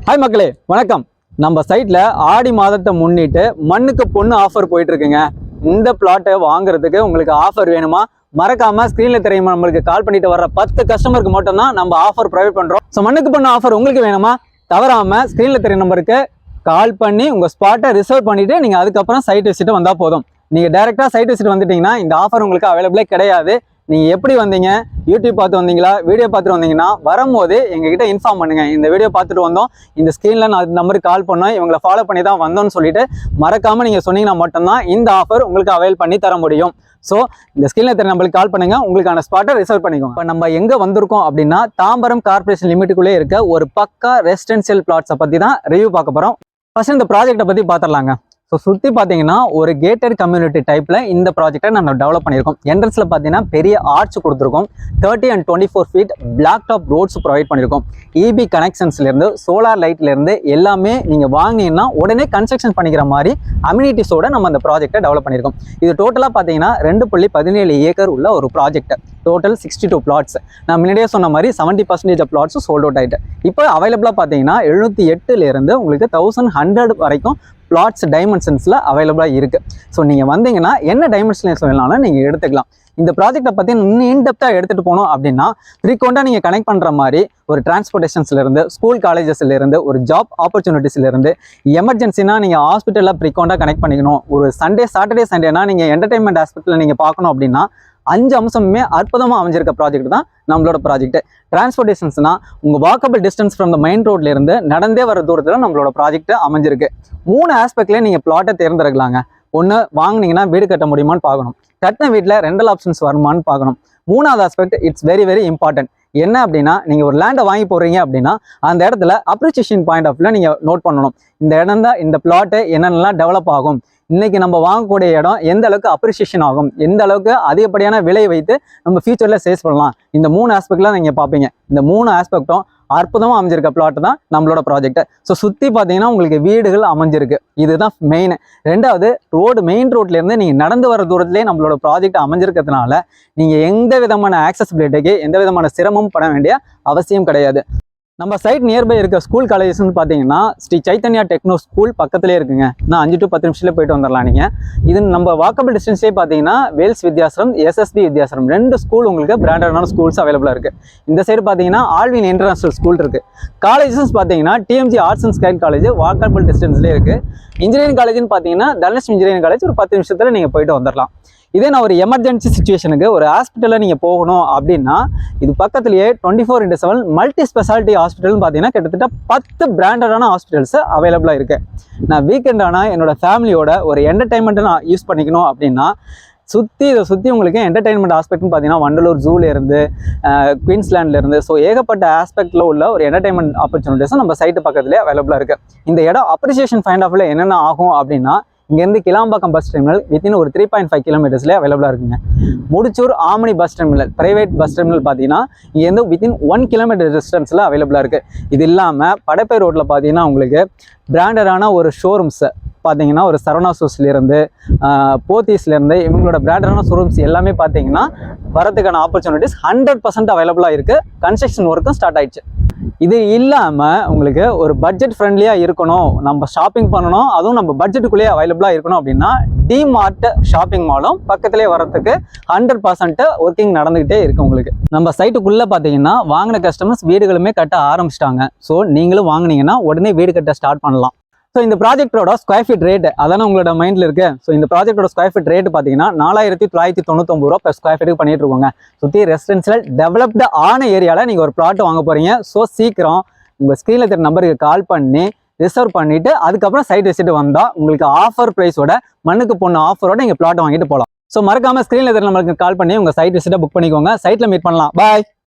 Hi மக்களே, வணக்கம். நம்ம சைட்ல ஆடி மாதத்தை முன்னிட்டு மண்ணுக்கு பொண்ணு ஆஃபர் போயிட்டு இருக்குங்க. இந்த பிளாட்டை வாங்குறதுக்கு உங்களுக்கு ஆஃபர் வேணுமா? மறக்காம ஸ்கிரீன்ல தெரியுமா நம்மளுக்கு கால் பண்ணிட்டு வர்ற 10 கஸ்டமருக்கு மட்டும் தான் நம்ம ஆஃபர் ப்ரொவைட் பண்றோம். ஸோ மண்ணுக்கு பொண்ணு ஆஃபர் உங்களுக்கு வேணுமா? தவறாம ஸ்கிரீன்ல தெரிய நம்பருக்கு கால் பண்ணி உங்க ஸ்பாட்டை ரிசர்வ் பண்ணிட்டு நீங்க அதுக்கப்புறம் சைட் விசிட் வந்தா போதும். நீங்க டைரக்டா சைட் விசிட் வந்துட்டீங்கன்னா இந்த ஆஃபர் உங்களுக்கு அவைலபிளே கிடையாது. நீங்கள் எப்படி வந்தீங்க? யூடியூப் பார்த்து வந்தீங்களா? வீடியோ பார்த்துட்டு வந்தீங்கன்னா வரும்போது எங்ககிட்ட இன்ஃபார்ம் பண்ணுங்க. இந்த வீடியோ பார்த்துட்டு வந்தோம், இந்த ஸ்க்ரீனில் நான் நம்பருக்கு கால் பண்ணோம், இவங்களை ஃபாலோ பண்ணி தான் வந்தோம்னு சொல்லிட்டு மறக்காமல் நீங்கள் சொன்னீங்கன்னா மட்டும்தான் இந்த ஆஃபர் உங்களுக்கு அவைல் பண்ணி தர முடியும். ஸோ இந்த ஸ்க்ரீனில் தெரிய நம்மளுக்கு கால் பண்ணுங்க, உங்களுக்கான ஸ்பாட்டை ரிசர்வ் பண்ணிக்கோங்க. இப்போ நம்ம எங்கே வந்திருக்கோம் அப்படின்னா தாம்பரம் கார்பரேஷன் லிமிட்டுக்குள்ளே இருக்க ஒரு பக்கா ரெசிடென்ஷியல் பிளாட்ஸை பற்றி தான் ரிவ்யூ பார்க்க போகிறோம். ஃபர்ஸ்ட் இந்த ப்ராஜெக்டை பற்றி பார்த்துடலாங்க. ஸோ சுற்றி பார்த்தீங்கன்னா ஒரு கேட்டட் கம்யூனிட்டி டைப்பில் இந்த ப்ராஜெக்டை நம்ம டெவலப் பண்ணியிருக்கோம். என்ட்ரன்ஸில் பார்த்தீங்கன்னா பெரிய ஆர்ச் கொடுத்துருக்கோம். 30 and 24 feet block top roads provide பண்ணியிருக்கோம். இபி கனெக்ஷன்ஸ்லேருந்து சோலார் லைட்லேருந்து எல்லாமே நீங்கள் வாங்கினீங்கன்னா உடனே கன்ஸ்ட்ரக்ஷன் பண்ணிக்கிற மாதிரி அம்யூனிட்டிஸோட நம்ம அந்த ப்ராஜெக்டை டெவலப் பண்ணியிருக்கோம். இது டோட்டலாக பார்த்தீங்கன்னா 2.17 ஏக்கர் உள்ள ஒரு ப்ராஜெக்ட். Total 62 plots. நான் முன்னாடியே சொன்ன மாதிரி 70% பிளாட்ஸ் சோல்ட் அவுட் ஆகிட்டு இப்போ அவைலபிளாக பார்த்தீங்கன்னா 708 உங்களுக்கு 1100 வரைக்கும் பிளாட்ஸ் டைமென்ஷன்ஸில் அவைலபிளாக இருக்குது. ஸோ நீங்கள் வந்தீங்கன்னா என்ன டைமென்ஷன்ல சொல்லலாம்னா நீங்கள் எடுத்துக்கலாம். இந்த ப்ராஜெக்டை பற்றி இன்னும் இன்டெப்த்தாக எடுத்துகிட்டு போனோம் அப்படின்னா ஃப்ரீக்வெண்ட்டாக நீங்கள் கனெக்ட் பண்ணுற மாதிரி ஒரு டிரான்ஸ்போர்ட்டேஷன்ஸ்லேருந்து ஸ்கூல் காலேஜஸ்லேருந்து ஒரு ஜாப் ஆப்பர்ச்சுனிட்டிஸ்லேருந்து எமர்ஜென்சினா நீங்கள் ஹாஸ்பிட்டலில் ஃப்ரீக்வெண்ட்டாக கனெக்ட் பண்ணிக்கணும். ஒரு சாட்டர்டே சண்டேனா நீங்கள் என்டர்டைன்மெண்ட் ஆஸ்பெக்டில் நீங்கள் பார்க்கணும் அப்படின்னா 5 அம்சமுமே அற்புதமாக அமைஞ்சிருக்க ப்ராஜெக்ட் தான் நம்மளோட ப்ராஜெக்ட். டிரான்ஸ்போர்ட்டேஷன்ஸ்னா உங்கள் walkable distance from the main ரோட்லேருந்து நடந்தே வர தூரத்தில் நம்மளோட ப்ராஜெக்ட் அமைஞ்சிருக்கு. 3 ஆஸ்பெக்ட்லேயே நீங்கள் பிளாட்டை தேர்ந்தெடுக்கலாங்க. ஒன்று, வாங்கினீங்கன்னா வீடு கட்ட முடியுமான்னு பார்க்கணும். கட்டின வீட்டில் ரெண்டல் ஆப்ஷன்ஸ் வருமானு பார்க்கணும். 3வது aspect it's very very important. என்ன அப்படின்னா நீங்கள் ஒரு லேண்டை வாங்கி போடுறீங்க அப்படின்னா அந்த இடத்துல அப்ரிசியேஷன் பாயிண்ட் ஆஃப் வியூவில் நீங்கள் நோட் பண்ணணும். இந்த இடம் தான், இந்த பிளாட்டு என்னென்னலாம் டெவலப் ஆகும், இன்னைக்கு நம்ம வாங்கக்கூடிய இடம் எந்த அளவுக்கு அப்ரிசியேஷன் ஆகும், எந்த அளவுக்கு அதிகப்படியான விலை வைத்து நம்ம ஃபியூச்சரில் சேல்ஸ் பண்ணலாம். இந்த 3 ஆஸ்பெக்ட்லாம் நீங்கள் பார்ப்பீங்க. இந்த 3 ஆஸ்பெக்டும் அற்புதமாக அமைஞ்சிருக்க பிளாட் தான் நம்மளோட ப்ராஜெக்ட். ஸோ சுற்றி பார்த்தீங்கன்னா உங்களுக்கு வீடுகள் அமைஞ்சிருக்கு. இதுதான் மெயின். 2வது, மெயின் ரோட்லேருந்து நீங்கள் நடந்து வர தூரத்துலேயே நம்மளோட ப்ராஜெக்ட் அமைஞ்சிருக்கிறதுனால நீங்கள் எந்த விதமான ஆக்சசிபிலிட்டிக்கு எந்த விதமான சிரமமும் பட வேண்டிய அவசியம் கிடையாது. நம்ம சைட் நியர்பை இருக்க ஸ்கூல் காலேஜஸ்ன்னு பார்த்தீங்கன்னா ஸ்ரீ சைத்தன்யா டெக்னோ ஸ்கூல் பக்கத்துலேயே இருக்குங்க. நான் 5 to 10 நிமிஷத்தில் போயிட்டு வந்துடலாம். நீங்கள் இது நம்ம வாக்கபிள் டிஸ்டன்ஸே பார்த்தீங்கன்னா வேல்ஸ் வித்யாசிரம், எஸ்எஸ்பி வித்யாசிரம் 2 ஸ்கூல் உங்களுக்கு பிராண்டடான ஸ்கூல்ஸ் அவைலபிளாக இருக்குது. இந்த சைடு பார்த்தீங்கன்னா ஆல்வின் இன்டர்நேஷனல் ஸ்கூல் இருக்குது. காலேஜஸ் பார்த்தீங்கன்னா டிஎம்ஜி ஆர்ட்ஸ் அண்ட் ஸ்கைல் காலேஜ் வாக்கபிள் டிஸ்டன்ஸ்லேயே இருக்குது. இன்ஜினியரிங் காலேஜ்னு பார்த்தீங்கன்னா தனலட்சுமி இன்ஜினியரிங் காலேஜ் ஒரு 10 நிமிஷத்தில் நீங்கள் போயிட்டு வந்துடலாம். இதே நான் ஒரு எமர்ஜென்சி சுச்சுவேஷனுக்கு ஒரு ஹாஸ்பிட்டலில் நீங்கள் போகணும் அப்படின்னா இது பக்கத்துலேயே 24/7 மல்டி ஸ்பெஷாலிட்டி ஹாஸ்பிட்டல்னு பார்த்தீங்கன்னா கிட்டத்தட்ட 10 பிராண்டடான ஹாஸ்பிட்டல்ஸ் அவைலபிளாக இருக்குது. நான் வீக்கெண்ட் ஆனால் என்னோடய ஃபேமிலியோட ஒரு என்டர்டைன்மெண்ட்டை நான் யூஸ் பண்ணிக்கணும் அப்படின்னா இதை சுற்றி உங்களுக்கு என்டர்டைன்மெண்ட் ஆஸ்பெக்ட்னு பார்த்தீங்கன்னா வண்டலூர் ஜூலேருந்து குயின்ஸ்லேண்ட்லேருந்து ஸோ ஏகப்பட்ட ஆஸ்பெக்டில் உள்ள ஒரு என்டர்டைன்மெண்ட் ஆப்பர்ச்சுனிட்டிஸும் நம்ம சைட்டு பக்கத்துலேயே அவைலபிளாக இருக்குது. இந்த இடம் அப்ரிசியேஷன் ஃபைண்ட் ஆஃபில் என்னென்ன ஆகும் அப்படின்னா இங்கேருந்து கிளாம்பாக்கம் பஸ் டெர்மினல் வித்தின் ஒரு 3.5 கிலோமீட்டர்ஸ்லேயே அவைலபிளாக இருக்குங்க. முடிச்சூர் ஆமணி bus terminal private bus terminal பார்த்தீங்கன்னா இங்கேருந்து வித்தின் 1 கிலோமீட்டர் டிஸ்டன்ஸில் அவைலபிளாக இருக்குது. இது இல்லாமல் படப்பை ரோட்டில் பார்த்தீங்கன்னா உங்களுக்கு பிராண்டடான ஒரு ஷோரூம்ஸ் பார்த்தீங்கன்னா ஒரு சரவணா ஷூஸ்லேருந்து போத்தீஸ்லேருந்து இவங்களோட பிராண்டடான ஷோரூம்ஸ் எல்லாமே பார்த்தீங்கன்னா வரதுக்கான ஆப்பர்ச்சுனிட்டிஸ் 100% அவைலபிளாக இருக்குது. கன்ஸ்ட்ரக்ஷன் ஒர்க்கும் ஸ்டார்ட் ஆயிடுச்சு. இது இல்லாமல் உங்களுக்கு ஒரு பட்ஜெட் ஃப்ரெண்ட்லியாக இருக்கணும், நம்ம ஷாப்பிங் பண்ணணும், அதுவும் நம்ம பட்ஜெட்டுக்குள்ளேயே அவைலபிளாக இருக்கணும் அப்படின்னா டிமார்ட் ஷாப்பிங் மாலும் பக்கத்துலேயே வரதுக்கு 100% ஒர்க்கிங் நடந்துகிட்டே இருக்கு. உங்களுக்கு நம்ம சைட்டுக்குள்ளே பார்த்தீங்கன்னா வாங்கின கஸ்டமர்ஸ் வீடுகளுமே கட்ட ஆரம்பிச்சிட்டாங்க. ஸோ நீங்களும் வாங்கினீங்கன்னா உடனே வீடு கட்ட ஸ்டார்ட் பண்ணலாம். ஸோ இந்த ப்ராஜெக்டோட ஸ்கொயர் ஃபீட் ரேட் அதானே உங்களோட மைண்டில் இருக்குது. ஸோ இந்த ப்ராஜெக்டோட ஸ்கொயர் ஃபீட் ரேட் பார்த்தீங்கன்னா 4999 ரூபா per ஸ்கொயர் ஃபீட்டுக்கு பண்ணிட்டு இருக்கோங்க. சுற்றி ரெசிடென்ஷியல் டெவலப்டு ஆன ஏரியாவில் நீங்கள் ஒரு பிளாட் வாங்க போகிறீங்க. ஸோ சீக்கிரம் உங்கள் ஸ்க்ரீனில் தெரிய நம்பருக்கு கால் பண்ணி ரிசர்வ் பண்ணிவிட்டு அதுக்கப்புறம் சைட் விசிட் வந்தால் உங்களுக்கு ஆஃபர் ப்ரைஸோட மண்ணுக்கு பொண்ணு ஆஃபரோட நீங்கள் பிளாட் வாங்கிட்டு போகலாம். ஸோ மறக்காமல் ஸ்க்ரீனில் தெரிய நம்பருக்கு கால் பண்ணி உங்கள் சைட் விசிட்டை புக் பண்ணிக்கோங்க. சைட்டில் மீட் பண்ணலாம். பாய்.